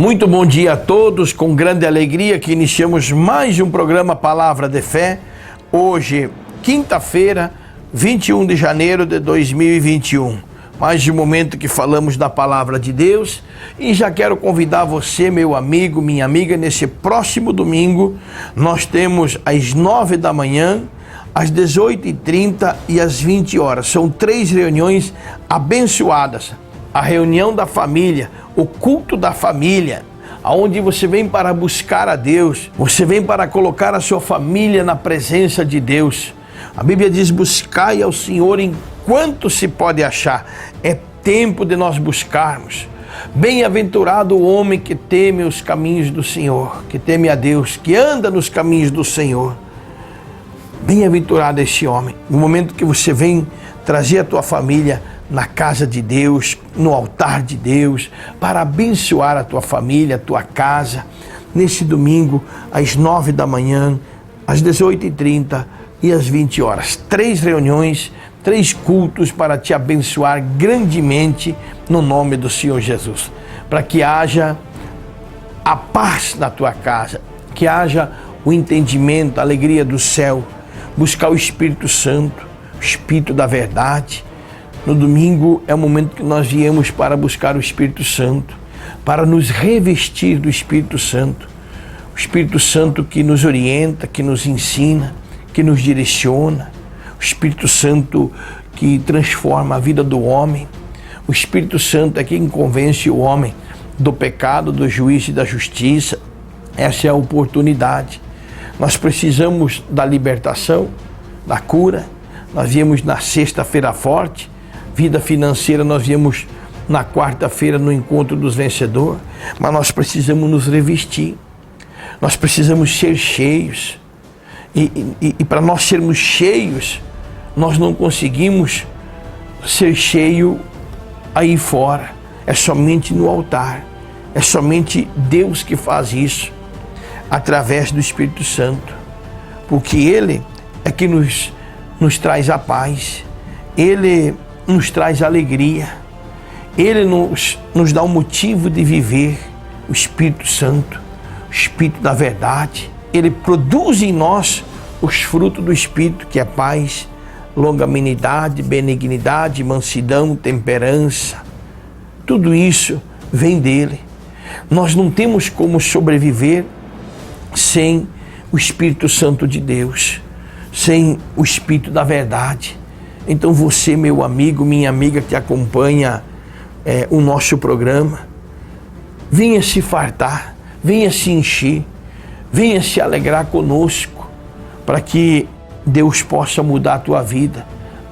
Muito bom dia a todos, com grande alegria que iniciamos mais um programa Palavra de Fé. Hoje, quinta-feira, 21 de janeiro de 2021. Mais um momento que falamos da Palavra de Deus e já quero convidar você, meu amigo, minha amiga, nesse próximo domingo. Nós temos às 9 da manhã, às 18h30 e às 20 horas. São 3 reuniões abençoadas. A reunião da família, o culto da família, onde você vem para buscar a Deus, você vem para colocar a sua família na presença de Deus. A Bíblia diz: buscai ao Senhor enquanto se pode achar. É tempo de nós buscarmos. Bem-aventurado o homem que teme os caminhos do Senhor, que teme a Deus, que anda nos caminhos do Senhor. Bem-aventurado esse homem. No momento que você vem trazer a tua família na casa de Deus, no altar de Deus, para abençoar a tua família, a tua casa, nesse domingo, às 9 da manhã, às 18h30 e às 20 horas. 3 reuniões, 3 cultos para te abençoar grandemente no nome do Senhor Jesus. Para que haja a paz na tua casa, que haja o entendimento, a alegria do céu, buscar o Espírito Santo, o Espírito da verdade. No domingo é o momento que nós viemos para buscar o Espírito Santo, para nos revestir do Espírito Santo. O Espírito Santo que nos orienta, que nos ensina, que nos direciona. O Espírito Santo que transforma a vida do homem. O Espírito Santo é quem convence o homem do pecado, do juízo e da justiça. Essa é a oportunidade. Nós precisamos da libertação, da cura. Nós viemos na sexta-feira forte. Vida financeira nós viemos na quarta-feira no encontro dos vencedores, mas nós precisamos nos revestir, nós precisamos ser cheios, e para nós sermos cheios, nós não conseguimos ser cheio aí fora, é somente no altar, é somente Deus que faz isso, através do Espírito Santo, porque Ele é que nos traz a paz, Ele nos traz alegria, Ele nos dá um motivo de viver. O Espírito Santo, o Espírito da verdade, Ele produz em nós os frutos do Espírito, que é paz, longanimidade, benignidade, mansidão, temperança. Tudo isso vem dEle. Nós não temos como sobreviver sem o Espírito Santo de Deus, sem o Espírito da verdade. Então você, meu amigo, minha amiga que acompanha o nosso programa, venha se fartar, venha se encher, venha se alegrar conosco, para que Deus possa mudar a tua vida,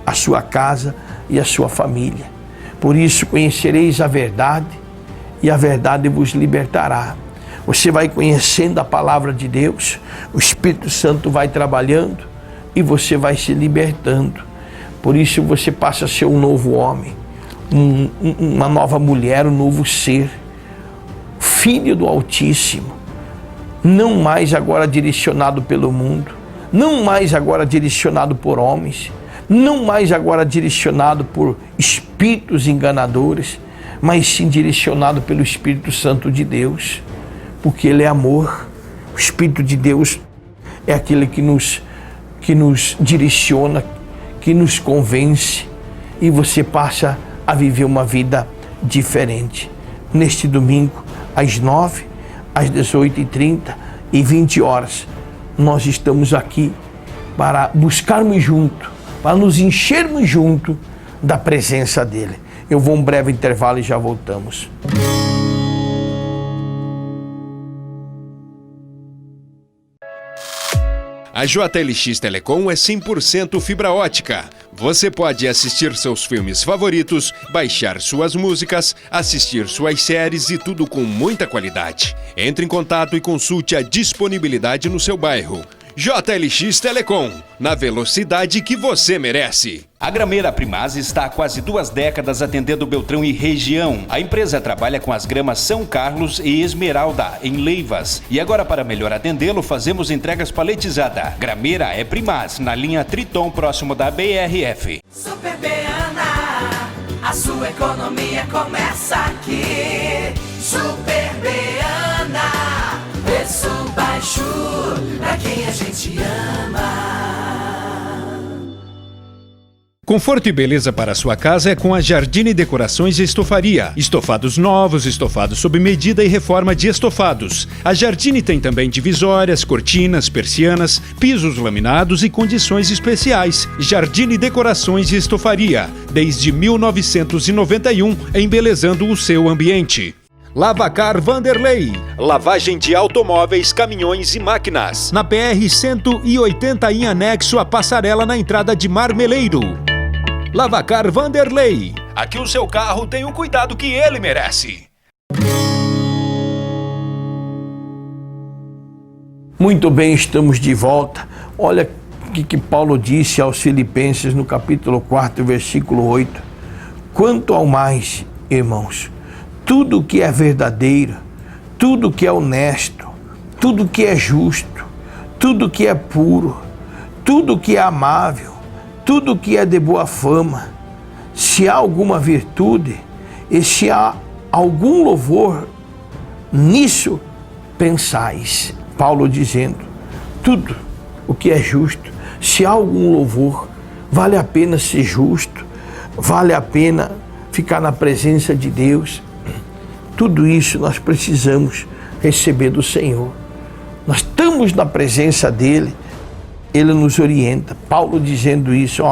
a sua casa e a sua família. Por isso conhecereis a verdade e a verdade vos libertará. Você vai conhecendo a palavra de Deus, o Espírito Santo vai trabalhando e você vai se libertando. Por isso você passa a ser um novo homem, uma nova mulher, um novo ser, filho do Altíssimo, não mais agora direcionado pelo mundo, não mais agora direcionado por homens, não mais agora direcionado por espíritos enganadores, mas sim direcionado pelo Espírito Santo de Deus, porque Ele é amor. O Espírito de Deus é aquele que nos direciona, que nos convence, e você passa a viver uma vida diferente. Neste domingo, às 9, às 18h30 e 20 horas, nós estamos aqui para buscarmos junto, para nos enchermos junto da presença dEle. Eu vou um breve intervalo e já voltamos. A JLX Telecom é 100% fibra ótica. Você pode assistir seus filmes favoritos, baixar suas músicas, assistir suas séries e tudo com muita qualidade. Entre em contato e consulte a disponibilidade no seu bairro. JLX Telecom, na velocidade que você merece. A Grameira Primaz está há quase 2 décadas atendendo Beltrão e região. A empresa trabalha com as gramas São Carlos e Esmeralda, em Leivas. E agora, para melhor atendê-lo, fazemos entregas paletizadas. Grameira é Primaz, na linha Triton, próximo da BRF. Super Beana, a sua economia começa aqui. Super Beana. Morena, preço baixo pra quem a gente ama. Conforto e beleza para a sua casa é com a Jardine Decorações e Estofaria. Estofados novos, estofados sob medida e reforma de estofados. A Jardine tem também divisórias, cortinas, persianas, pisos laminados e condições especiais. Jardine Decorações e Estofaria, desde 1991, embelezando o seu ambiente. Lavacar Vanderlei, lavagem de automóveis, caminhões e máquinas. Na BR-180 em anexo à passarela na entrada de Marmeleiro. Lavacar Vanderlei, aqui o seu carro tem o cuidado que ele merece. Muito bem, estamos de volta. Olha o que Paulo disse aos Filipenses no capítulo 4, versículo 8. Quanto ao mais, irmãos, tudo que é verdadeiro, tudo que é honesto, tudo que é justo, tudo que é puro, tudo que é amável, tudo que é de boa fama, se há alguma virtude e se há algum louvor, nisso pensais. Paulo dizendo, tudo o que é justo, se há algum louvor, vale a pena ser justo, vale a pena ficar na presença de Deus. Tudo isso nós precisamos receber do Senhor. Nós estamos na presença dEle, Ele nos orienta. Paulo dizendo isso,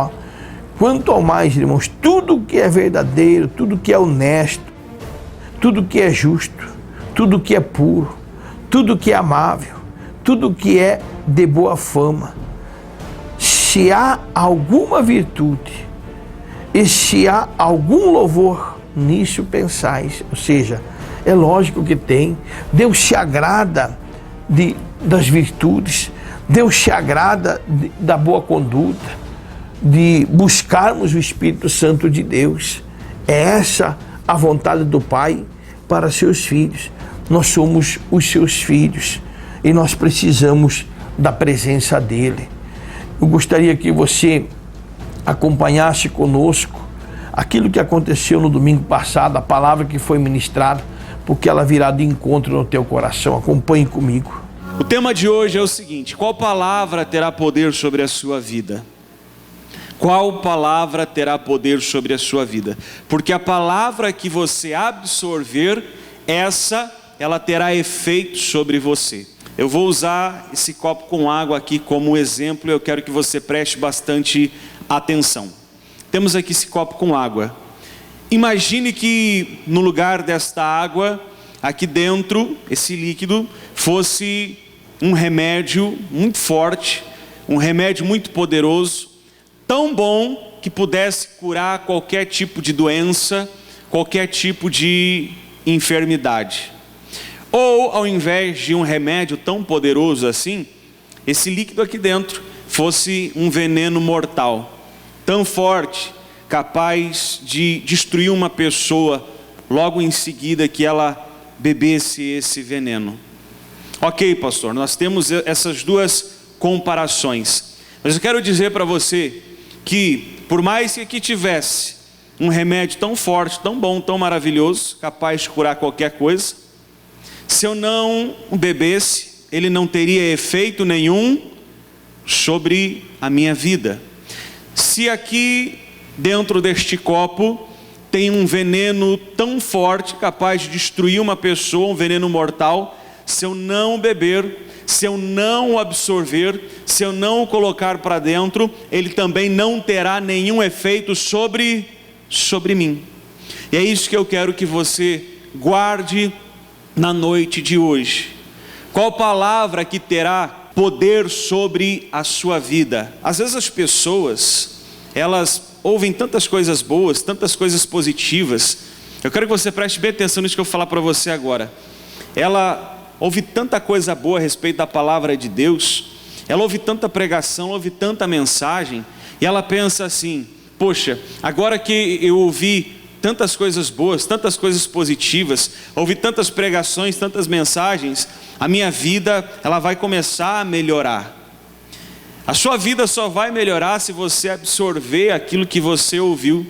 quanto ao mais, irmãos, tudo que é verdadeiro, tudo que é honesto, tudo que é justo, tudo que é puro, tudo que é amável, tudo que é de boa fama, se há alguma virtude e se há algum louvor, nisso pensais. Ou seja, é lógico que tem. Deus se agrada das virtudes, Deus se agrada da boa conduta, de buscarmos o Espírito Santo de Deus. É essa a vontade do Pai para seus filhos. Nós somos os seus filhos e nós precisamos da presença dEle. Eu gostaria que você acompanhasse conosco aquilo que aconteceu no domingo passado, a palavra que foi ministrada, porque ela virá de encontro no teu coração. Acompanhe comigo. O tema de hoje é o seguinte: qual palavra terá poder sobre a sua vida? Qual palavra terá poder sobre a sua vida? Porque a palavra que você absorver, ela terá efeito sobre você. Eu vou usar esse copo com água aqui como exemplo e eu quero que você preste bastante atenção. Temos aqui esse copo com água. Imagine que no lugar desta água, aqui dentro, esse líquido, fosse um remédio muito forte, um remédio muito poderoso, tão bom que pudesse curar qualquer tipo de doença, qualquer tipo de enfermidade. Ou, ao invés de um remédio tão poderoso assim, esse líquido aqui dentro fosse um veneno mortal, tão forte, capaz de destruir uma pessoa logo em seguida que ela bebesse esse veneno. Ok, pastor, nós temos essas duas comparações, mas eu quero dizer para você que, por mais que aqui tivesse um remédio tão forte, tão bom, tão maravilhoso, capaz de curar qualquer coisa, se eu não o bebesse, ele não teria efeito nenhum sobre a minha vida. Se aqui dentro deste copo tem um veneno tão forte, capaz de destruir uma pessoa, um veneno mortal, se eu não beber, se eu não o absorver, se eu não o colocar para dentro, ele também não terá nenhum efeito sobre mim. E é isso que eu quero que você guarde na noite de hoje. Qual palavra que terá poder sobre a sua vida? Às vezes as pessoas, elas ouvem tantas coisas boas, tantas coisas positivas. Eu quero que você preste bem atenção nisso que eu vou falar para você agora. Ela ouve tanta coisa boa a respeito da palavra de Deus, ela ouve tanta pregação, ouve tanta mensagem, e ela pensa assim: poxa, agora que eu ouvi tantas coisas boas, tantas coisas positivas, ouvi tantas pregações, tantas mensagens, a minha vida, ela vai começar a melhorar. A sua vida só vai melhorar se você absorver aquilo que você ouviu.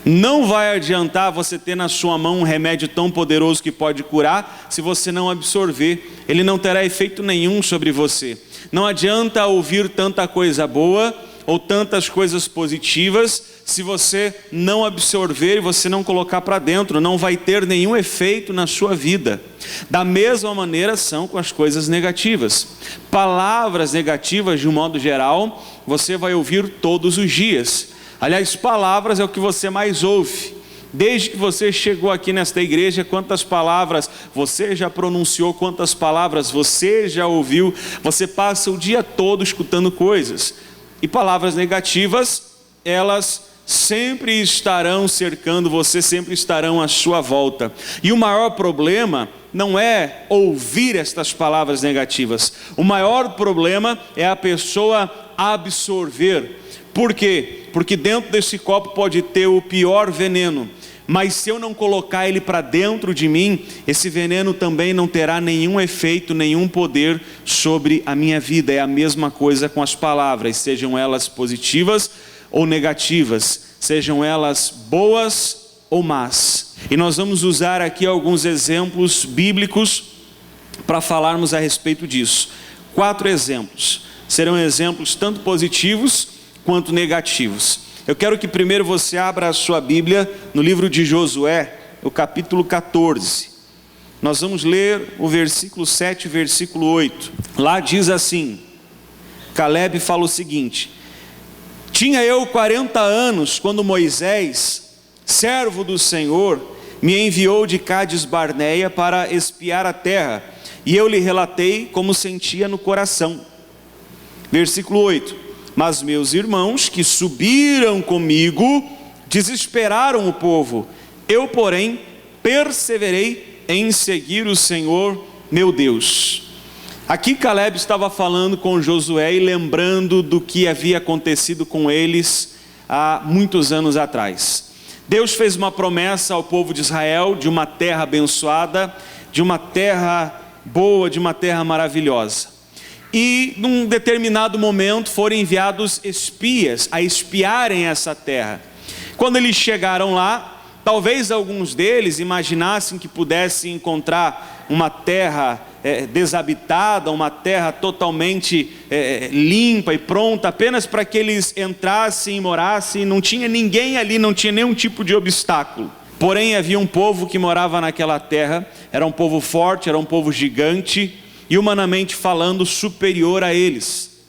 Não vai adiantar você ter na sua mão um remédio tão poderoso que pode curar, se você não absorver. Ele não terá efeito nenhum sobre você. Não adianta ouvir tanta coisa boa ou tantas coisas positivas, se você não absorver e você não colocar para dentro, não vai ter nenhum efeito na sua vida. Da mesma maneira são com as coisas negativas. Palavras negativas, de um modo geral, você vai ouvir todos os dias. Aliás, palavras é o que você mais ouve. Desde que você chegou aqui nesta igreja, quantas palavras você já pronunciou, quantas palavras você já ouviu. Você passa o dia todo escutando coisas. E palavras negativas, elas sempre estarão cercando você, sempre estarão à sua volta. E o maior problema não é ouvir estas palavras negativas. O maior problema é a pessoa absorver. Por quê? Porque dentro desse copo pode ter o pior veneno, mas se eu não colocar ele para dentro de mim, esse veneno também não terá nenhum efeito, nenhum poder sobre a minha vida. É a mesma coisa com as palavras, sejam elas positivas ou negativas, sejam elas boas ou más. E nós vamos usar aqui alguns exemplos bíblicos para falarmos a respeito disso. 4 exemplos, serão exemplos tanto positivos quanto negativos. Eu quero que primeiro você abra a sua Bíblia no livro de Josué, o capítulo 14. Nós vamos ler o versículo 7 e versículo 8. Lá diz assim: Caleb fala o seguinte: tinha eu 40 anos quando Moisés, servo do Senhor, me enviou de Cádiz Barneia para espiar a terra, e eu lhe relatei como sentia no coração. Versículo 8: mas meus irmãos que subiram comigo desesperaram o povo. Eu, porém, perseverei em seguir o Senhor meu Deus. Aqui Caleb estava falando com Josué e lembrando do que havia acontecido com eles há muitos anos atrás. Deus fez uma promessa ao povo de Israel de uma terra abençoada, de uma terra boa, de uma terra maravilhosa. E num determinado momento foram enviados espias a espiarem essa terra. Quando eles chegaram lá, talvez alguns deles imaginassem que pudessem encontrar uma terra desabitada, uma terra totalmente limpa e pronta, apenas para que eles entrassem e morassem. Não tinha ninguém ali, não tinha nenhum tipo de obstáculo. Porém havia um povo que morava naquela terra, era um povo forte, era um povo gigante, e humanamente falando superior a eles.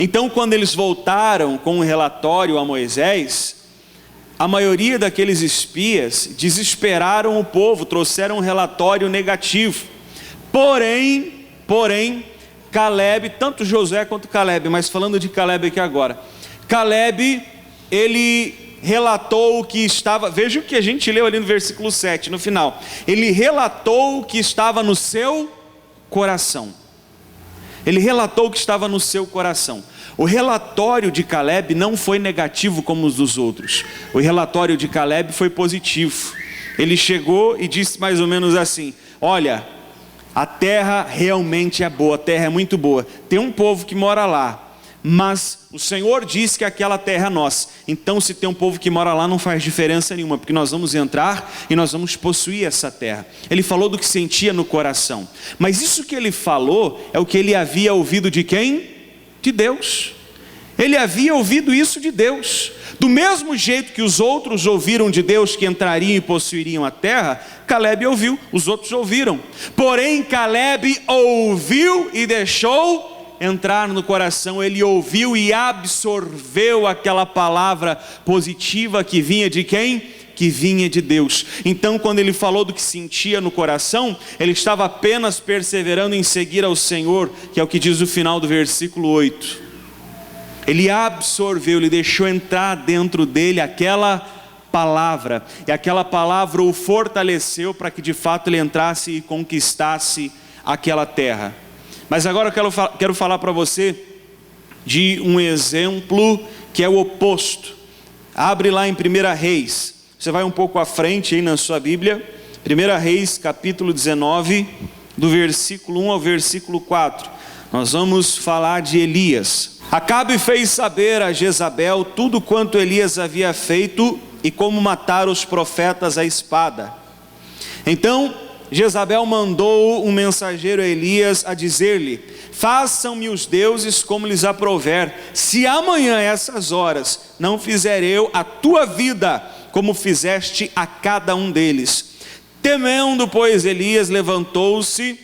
Então quando eles voltaram com um relatório a Moisés, a maioria daqueles espias desesperaram o povo, trouxeram um relatório negativo. Porém, Caleb, tanto Josué quanto Caleb, mas falando de Caleb aqui agora, Caleb, ele relatou o que estava, veja o que a gente leu ali no versículo 7, no final. Ele relatou o que estava no seu coração. Ele relatou o que estava no seu coração. O relatório de Caleb não foi negativo como os dos outros. O relatório de Caleb foi positivo. Ele chegou e disse mais ou menos assim: olha, a terra realmente é boa, a terra é muito boa. Tem um povo que mora lá, mas o Senhor disse que aquela terra é nossa. Então se tem um povo que mora lá não faz diferença nenhuma, porque nós vamos entrar e nós vamos possuir essa terra. Ele falou do que sentia no coração. Mas isso que ele falou é o que ele havia ouvido de quem? De Deus. Ele havia ouvido isso de Deus. Do mesmo jeito que os outros ouviram de Deus que entrariam e possuiriam a terra, Caleb ouviu, os outros ouviram. Porém Caleb ouviu e deixou entrar no coração. Ele ouviu e absorveu aquela palavra positiva que vinha de quem? Que vinha de Deus. Então quando ele falou do que sentia no coração, ele estava apenas perseverando em seguir ao Senhor, que é o que diz o final do versículo 8. Ele absorveu, ele deixou entrar dentro dele aquela palavra, e aquela palavra o fortaleceu para que de fato ele entrasse e conquistasse aquela terra. Mas agora eu quero falar para você de um exemplo que é o oposto. Abre lá em 1 Reis, você vai um pouco à frente aí na sua Bíblia, 1 Reis capítulo 19, do versículo 1 ao versículo 4. Nós vamos falar de Elias. Acabe fez saber a Jezabel tudo quanto Elias havia feito e como matar os profetas à espada. Então Jezabel mandou um mensageiro a Elias a dizer-lhe: façam-me os deuses como lhes aprouver, se amanhã a essas horas não fizer eu a tua vida como fizeste a cada um deles. Temendo, pois, Elias levantou-se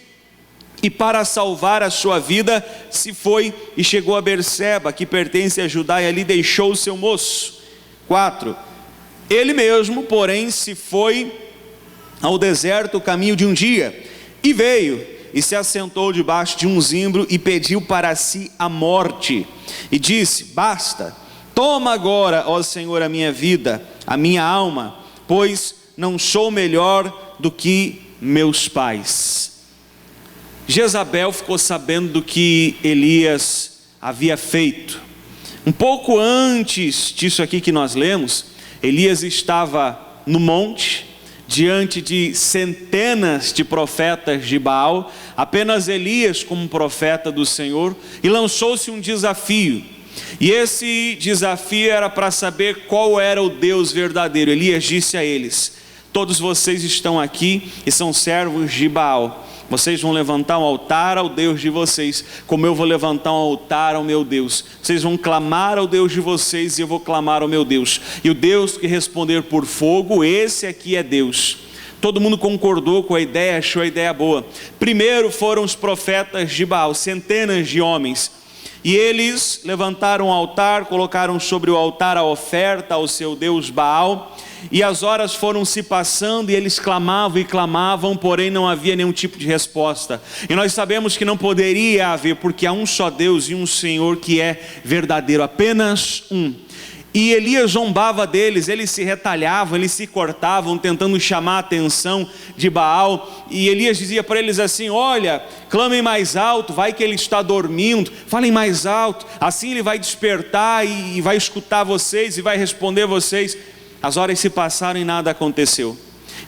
e, para salvar a sua vida, se foi e chegou a Berseba, que pertence a Judá, e ali deixou o seu moço. 4. Ele mesmo, porém, se foi ao deserto o caminho de um dia, e veio e se assentou debaixo de um zimbro e pediu para si a morte, e disse: basta, toma agora, ó Senhor, a minha vida, a minha alma, pois não sou melhor do que meus pais. Jezabel ficou sabendo do que Elias havia feito. Um pouco antes disso aqui que nós lemos, Elias estava no monte, diante de centenas de profetas de Baal, apenas Elias como profeta do Senhor, e lançou-se um desafio. E esse desafio era para saber qual era o Deus verdadeiro. Elias disse a eles: todos vocês estão aqui e são servos de Baal. Vocês vão levantar um altar ao Deus de vocês, como eu vou levantar um altar ao meu Deus. Vocês vão clamar ao Deus de vocês e eu vou clamar ao meu Deus. E o Deus que responder por fogo, esse aqui é Deus. Todo mundo concordou com a ideia, achou a ideia boa. Primeiro foram os profetas de Baal, centenas de homens. E eles levantaram um altar, colocaram sobre o altar a oferta ao seu Deus Baal. E as horas foram se passando e eles clamavam e clamavam, porém não havia nenhum tipo de resposta. E nós sabemos que não poderia haver, porque há um só Deus e um Senhor que é verdadeiro, apenas um. E Elias zombava deles, eles se retalhavam, eles se cortavam, tentando chamar a atenção de Baal. E Elias dizia para eles assim: olha, clamem mais alto, vai que ele está dormindo, falem mais alto, assim ele vai despertar e vai escutar vocês e vai responder vocês. As horas se passaram e nada aconteceu.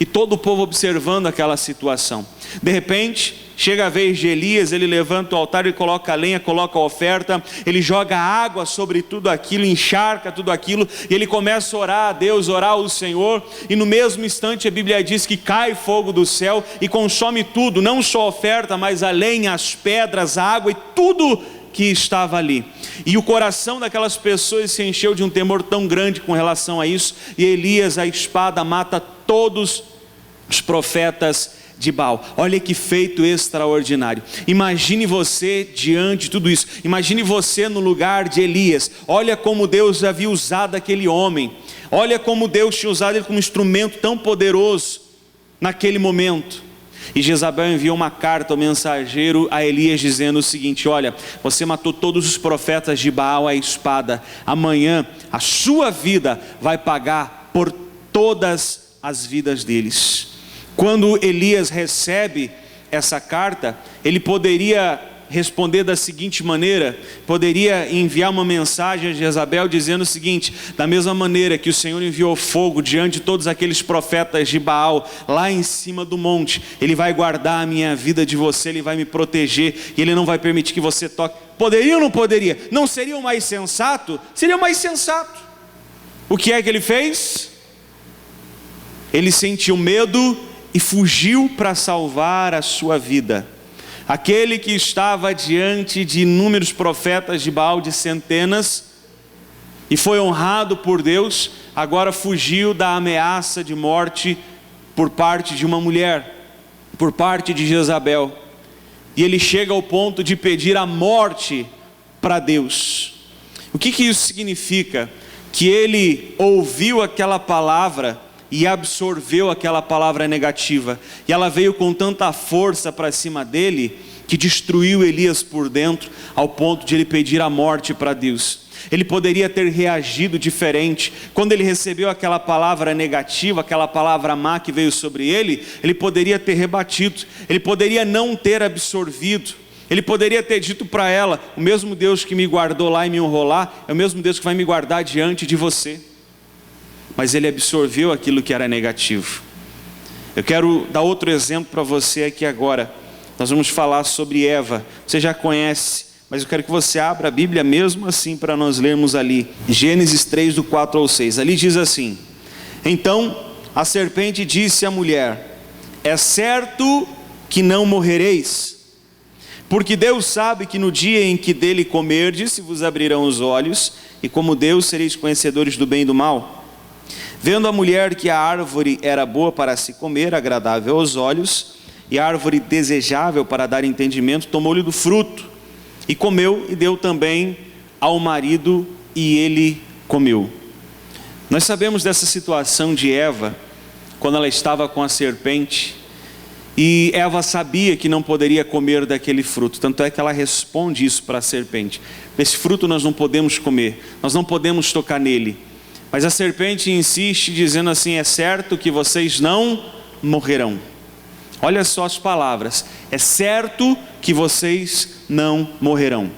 E todo o povo observando aquela situação. De repente, chega a vez de Elias, ele levanta o altar, ele coloca a lenha, coloca a oferta, ele joga água sobre tudo aquilo, encharca tudo aquilo, e ele começa a orar a Deus, orar ao Senhor, e no mesmo instante a Bíblia diz que cai fogo do céu e consome tudo, não só a oferta, mas a lenha, as pedras, a água e tudo que estava ali. E o coração daquelas pessoas se encheu de um temor tão grande com relação a isso, e Elias, a espada, mata todos os profetas de Baal. Olha que feito extraordinário. Imagine você diante de tudo isso, imagine você no lugar de Elias. Olha como Deus havia usado aquele homem, olha como Deus tinha usado ele como instrumento tão poderoso naquele momento. E Jezabel enviou uma carta ao mensageiro a Elias dizendo o seguinte: olha, você matou todos os profetas de Baal à espada, amanhã a sua vida vai pagar por todas as vidas deles. Quando Elias recebe essa carta, ele poderia responder da seguinte maneira, poderia enviar uma mensagem a Jezabel dizendo o seguinte: da mesma maneira que o Senhor enviou fogo diante de todos aqueles profetas de Baal, lá em cima do monte, Ele vai guardar a minha vida de você, Ele vai me proteger, e Ele não vai permitir que você toque. Poderia ou não poderia? Não seria o mais sensato? Seria o mais sensato. O que é que ele fez? Ele sentiu medo e fugiu para salvar a sua vida. Aquele que estava diante de inúmeros profetas de Baal, de centenas, e foi honrado por Deus, agora fugiu da ameaça de morte por parte de uma mulher, por parte de Jezabel. E ele chega ao ponto de pedir a morte para Deus. O que isso significa? Que ele ouviu aquela palavra e absorveu aquela palavra negativa, e ela veio com tanta força para cima dele, que destruiu Elias por dentro, ao ponto de ele pedir a morte para Deus. Ele poderia ter reagido diferente, quando ele recebeu aquela palavra negativa, aquela palavra má que veio sobre ele, ele poderia ter rebatido, ele poderia não ter absorvido, ele poderia ter dito para ela: o mesmo Deus que me guardou lá e me honrou lá, é o mesmo Deus que vai me guardar diante de você. Mas ele absorveu aquilo que era negativo. Eu quero dar outro exemplo para você aqui agora. Nós vamos falar sobre Eva. Você já conhece, mas eu quero que você abra a Bíblia mesmo assim para nós lermos ali. Gênesis 3, do 4 ao 6. Ali diz assim: Então a serpente disse à mulher: é certo que não morrereis, porque Deus sabe que no dia em que dele comerdes, se vos abrirão os olhos, e como Deus sereis conhecedores do bem e do mal. Vendo a mulher que a árvore era boa para se comer, agradável aos olhos, e a árvore desejável para dar entendimento, tomou-lhe do fruto, e comeu, e deu também ao marido, e ele comeu. Nós sabemos dessa situação de Eva, quando ela estava com a serpente, e Eva sabia que não poderia comer daquele fruto, tanto é que ela responde isso para a serpente: esse fruto nós não podemos comer, nós não podemos tocar nele. Mas a serpente insiste dizendo assim: é certo que vocês não morrerão. Olha só as palavras: é certo que vocês não morrerão.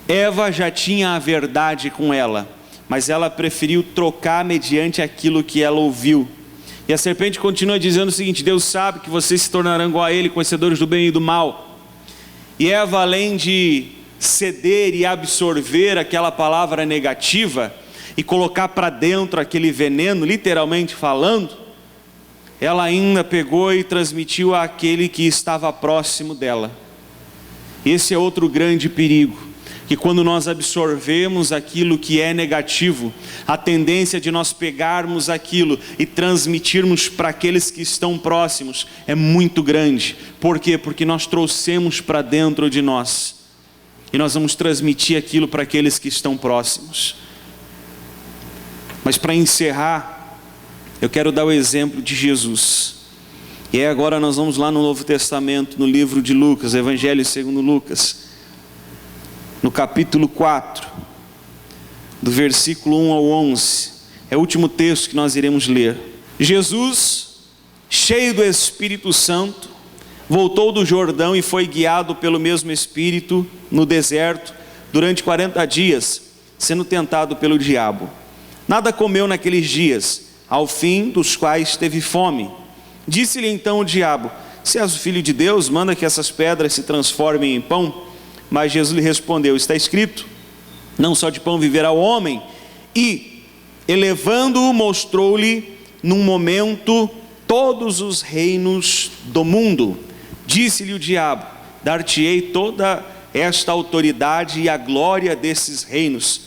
Eva já tinha a verdade com ela, mas ela preferiu trocar mediante aquilo que ela ouviu. E a serpente continua dizendo o seguinte: Deus sabe que vocês se tornarão igual a Ele, conhecedores do bem e do mal. E Eva, além de ceder e absorver aquela palavra negativa e colocar para dentro aquele veneno, literalmente falando, ela ainda pegou e transmitiu àquele que estava próximo dela. Esse é outro grande perigo, que quando nós absorvemos aquilo que é negativo, a tendência de nós pegarmos aquilo e transmitirmos para aqueles que estão próximos é muito grande. Por quê? Porque nós trouxemos para dentro de nós, e nós vamos transmitir aquilo para aqueles que estão próximos. Mas para encerrar, eu quero dar o exemplo de Jesus. E agora nós vamos lá no Novo Testamento, no livro de Lucas, Evangelho segundo Lucas, no capítulo 4, do versículo 1 ao 11, é o último texto que nós iremos ler. Jesus, cheio do Espírito Santo, voltou do Jordão e foi guiado pelo mesmo Espírito no deserto durante 40 dias, sendo tentado pelo diabo. Nada comeu naqueles dias, ao fim dos quais teve fome. Disse-lhe então o diabo: se és o filho de Deus, manda que essas pedras se transformem em pão. Mas Jesus lhe respondeu: está escrito, não só de pão viverá o homem. E, elevando-o, mostrou-lhe num momento todos os reinos do mundo. Disse-lhe o diabo: dar-te-ei toda esta autoridade e a glória desses reinos,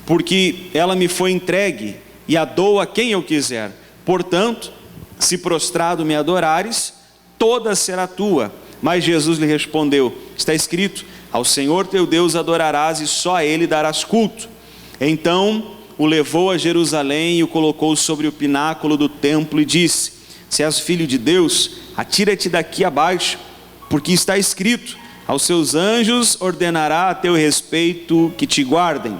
porque ela me foi entregue e a dou a quem eu quiser. Portanto, se prostrado me adorares, toda será tua. Mas Jesus lhe respondeu: está escrito, ao Senhor teu Deus adorarás e só a Ele darás culto. Então o levou a Jerusalém e o colocou sobre o pináculo do templo e disse: se és filho de Deus, atira-te daqui abaixo, porque está escrito, aos seus anjos ordenará a teu respeito que te guardem,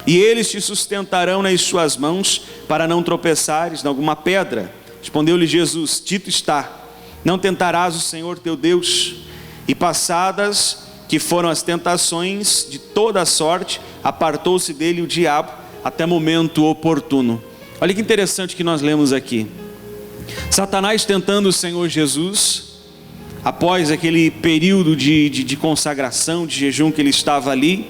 e eles te sustentarão nas suas mãos, para não tropeçares em alguma pedra. Respondeu-lhe Jesus: dito está, não tentarás o Senhor teu Deus. E passadas que foram as tentações de toda a sorte, apartou-se dele o diabo até momento oportuno. Olha que interessante que nós lemos aqui. Satanás tentando o Senhor Jesus, após aquele período de consagração, de jejum que ele estava ali.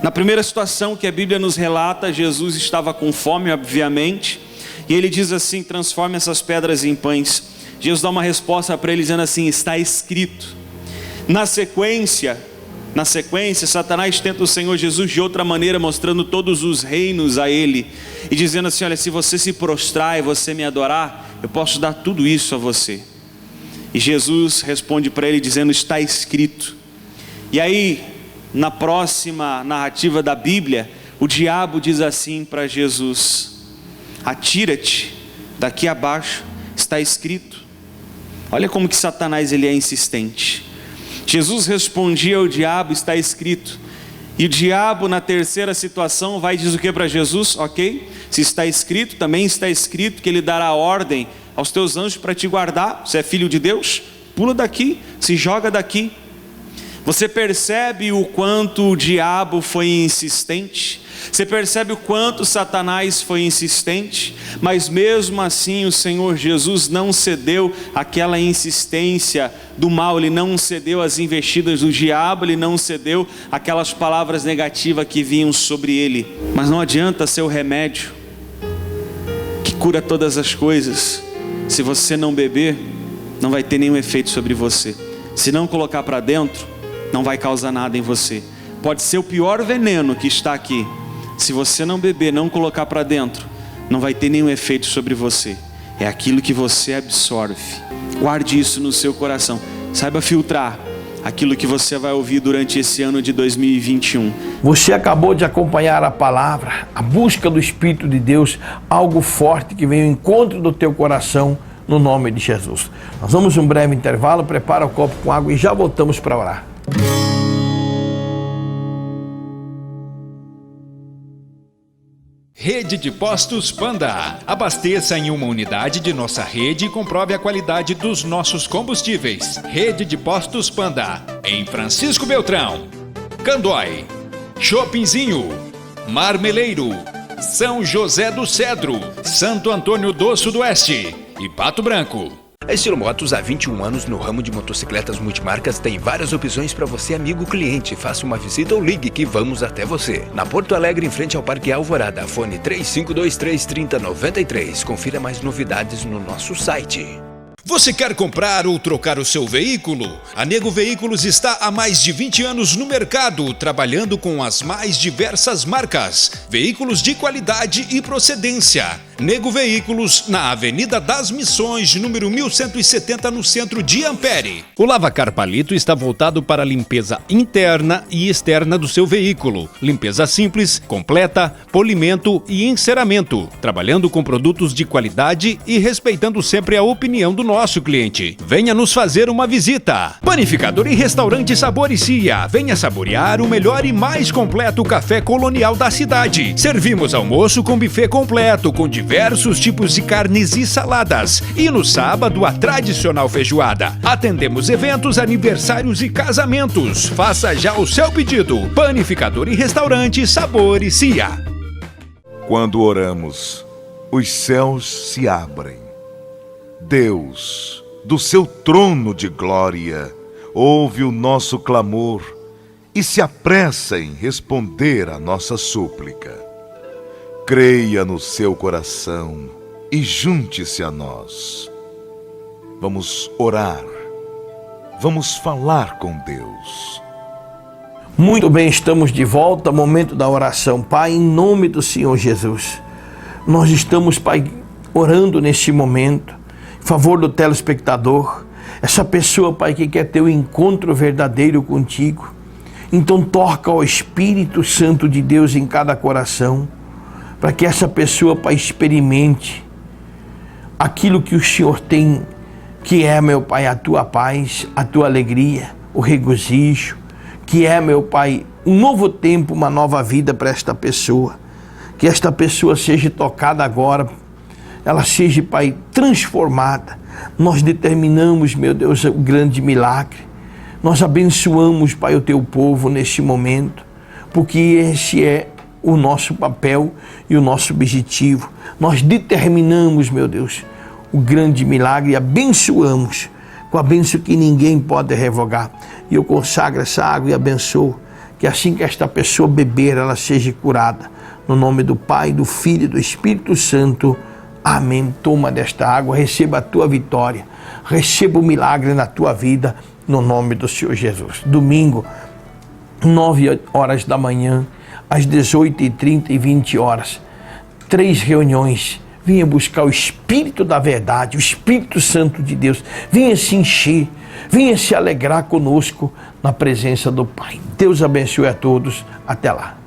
Na primeira situação que a Bíblia nos relata, Jesus estava com fome, obviamente, e ele diz assim: transforme essas pedras em pães. Jesus dá uma resposta para ele dizendo assim: está escrito. Na sequência, Satanás tenta o Senhor Jesus de outra maneira, mostrando todos os reinos a ele, e dizendo assim: olha, se você se prostrar e você me adorar, eu posso dar tudo isso a você. E Jesus responde para ele dizendo: está escrito. E aí, na próxima narrativa da Bíblia, o diabo diz assim para Jesus: atira-te daqui abaixo, está escrito. Olha como que Satanás ele é insistente. Jesus respondia ao diabo: está escrito. E o diabo, na terceira situação, vai e diz o que para Jesus? Ok, se está escrito, também está escrito que ele dará ordem aos teus anjos para te guardar. Você é filho de Deus? Pula daqui, se joga daqui. Você percebe o quanto o diabo foi insistente? Você percebe o quanto Satanás foi insistente? Mas mesmo assim o Senhor Jesus não cedeu àquela insistência do mal. Ele não cedeu às investidas do diabo. Ele não cedeu àquelas palavras negativas que vinham sobre ele. Mas não adianta ser o remédio. que cura todas as coisas. Se você não beber, não vai ter nenhum efeito sobre você. Se não colocar para dentro, não vai causar nada em você. Pode ser o pior veneno que está aqui. Se você não beber, não colocar para dentro, não vai ter nenhum efeito sobre você. É aquilo que você absorve. Guarde isso no seu coração. Saiba filtrar aquilo que você vai ouvir durante esse ano de 2021. Você acabou de acompanhar a palavra, a busca do Espírito de Deus, algo forte que vem ao encontro do teu coração, no nome de Jesus. Nós vamos um breve intervalo, prepara o copo com água e já voltamos para orar. Rede de Postos Panda. Abasteça em uma unidade de nossa rede e comprove a qualidade dos nossos combustíveis. Rede de Postos Panda. Em Francisco Beltrão, Candói, Chopinzinho, Marmeleiro, São José do Cedro, Santo Antônio do Sudoeste e Pato Branco. A Estilo Motos, há 21 anos no ramo de motocicletas multimarcas, tem várias opções para você, amigo cliente. Faça uma visita ou ligue que vamos até você. Na Porto Alegre, em frente ao Parque Alvorada, fone 3523-3093. Confira mais novidades no nosso site. Você quer comprar ou trocar o seu veículo? A Nego Veículos está há mais de 20 anos no mercado, trabalhando com as mais diversas marcas. Veículos de qualidade e procedência. Nego Veículos, na Avenida das Missões, número 1170, no centro de Ampere. O Lavacar Palito está voltado para a limpeza interna e externa do seu veículo. Limpeza simples, completa, polimento e enceramento. Trabalhando com produtos de qualidade e respeitando sempre a opinião do nosso cliente. Venha nos fazer uma visita. Panificador e Restaurante Sabor e Cia. Venha saborear o melhor e mais completo café colonial da cidade. Servimos almoço com buffet completo, com diversos tipos de carnes e saladas. E no sábado, a tradicional feijoada. Atendemos eventos, aniversários e casamentos. Faça já o seu pedido. Panificador e Restaurante Sabor e Cia. Quando oramos, os céus se abrem. Deus, do seu trono de glória, ouve o nosso clamor e se apressa em responder à nossa súplica. Creia no seu coração e junte-se a nós. Vamos orar, vamos falar com Deus. Muito bem, estamos de volta, momento da oração. Pai, em nome do Senhor Jesus, nós estamos, Pai, orando neste momento, em favor do telespectador, essa pessoa, Pai, que quer ter um encontro verdadeiro contigo. Então toca o Espírito Santo de Deus em cada coração, para que essa pessoa, Pai, experimente aquilo que o Senhor tem, que é, meu Pai, a tua paz, a tua alegria, o regozijo, que é, meu Pai, um novo tempo, uma nova vida para esta pessoa. Que esta pessoa seja tocada agora, ela seja, Pai, transformada. Nós determinamos, meu Deus, o grande milagre. Nós abençoamos, Pai, o teu povo neste momento, porque esse é o nosso papel e o nosso objetivo. Nós determinamos, meu Deus, o grande milagre e abençoamos com a bênção que ninguém pode revogar. E eu consagro essa água e abençoo que assim que esta pessoa beber, ela seja curada. No nome do Pai, do Filho e do Espírito Santo. Amém. Toma desta água, receba a tua vitória, receba o milagre na tua vida, no nome do Senhor Jesus. Domingo, 9 horas da manhã, às 18h30 e 20 horas, 3 reuniões. Venha buscar o Espírito da verdade, o Espírito Santo de Deus. Venha se encher, venha se alegrar conosco na presença do Pai. Deus abençoe a todos. Até lá.